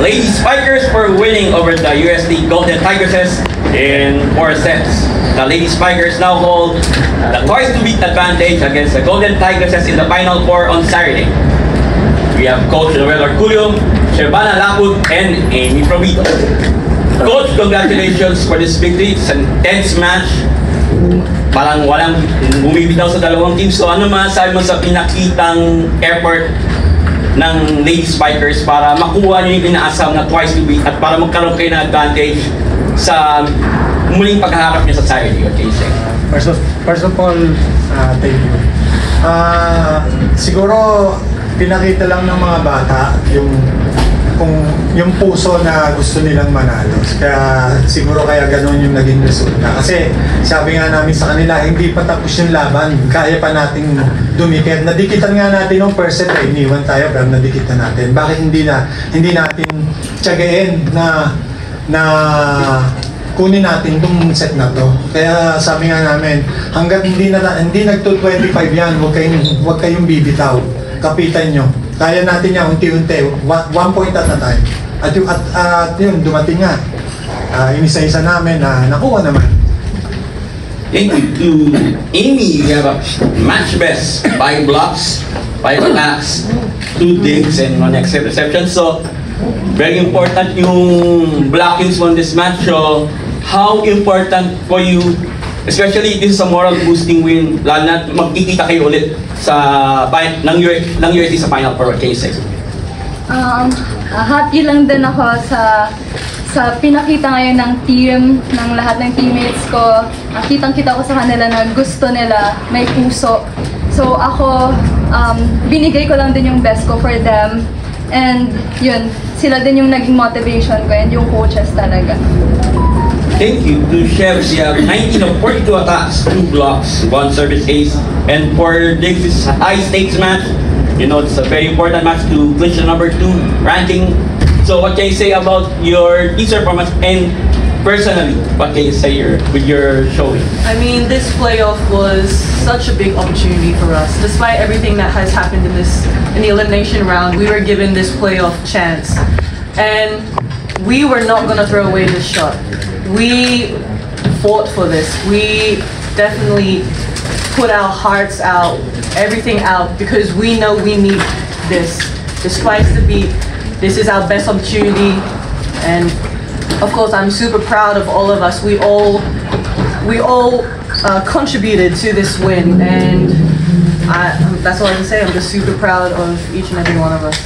Lady Spikers for winning over the USD Golden Tigresses in 4 sets. The Lady Spikers now hold the twice-to-beat advantage against the Golden Tigresses in the Final Four on Saturday. We have Coach Noel Arculio, Shervana Lapud, and Amy Provito. Coach, congratulations for this victory. It's an intense match. Parang walang bumibitaw sa dalawang team. So ano masasabi mo sa pinakitang effort ng Lady Spikers para makuha nyo yung inaasam na twice to beat at para magkaroon kayo ng advantage sa muling paghaharap nyo sa Saturday? Okay, First of all, thank you. Siguro pinakita lang ng mga bata yung puso na gusto nilang manalo. Kaya siguro ganun yung naging resulta. Kasi sabi nga namin sa kanila, hindi pa tapos yung laban. Kaya pa nating dumikit. Nadikitan nga natin yung first set, iniwan tayo pero nadikitan natin. Bakit hindi natin tiyagain na kunin natin itong set na to. Kaya sabi nga namin, hanggat hindi nagto-25 yan, huwag kayong bibitaw. Kapitan nyo. Kaya natin yan unti-unti, 1 point at a time. At yun, dumating nga. Inisa-isa namin na nakuha naman. Thank you to Amy. We have a match best, 5 blocks, 5 attacks, 2 digs, and 1 except reception. So, very important yung blockings on this match. So, how important for you, especially this is a moral boosting win, lalo na magkikita kayo ulit sa ng USD sa Final Four cases? Happy lang din ako sa pinakita ngayon ng team, ng lahat ng teammates ko. Kitang-kita ko sa kanila na gusto nila, may puso. So ako, binigay ko lang din yung best ko for them. And yun, sila din yung naging motivation ko and yung coaches talaga. Thank you to Chefs. You have 19 of 42 attacks, 2 blocks, 1 service ace, and for digs, it's a high stakes match. You know, it's a very important match to clinch the number 2 ranking. So what can you say about your team's performance and personally, what can you say with your showing? I mean, this playoff was such a big opportunity for us. Despite everything that has happened in the elimination round, we were given this playoff chance. And we were not going to throw away this shot. We fought for this. We definitely put our hearts out, everything out, because we know we need this. Despite the beat, this is our best opportunity. And of course, I'm super proud of all of us. We all contributed to this win, and that's all I can say. I'm just super proud of each and every one of us.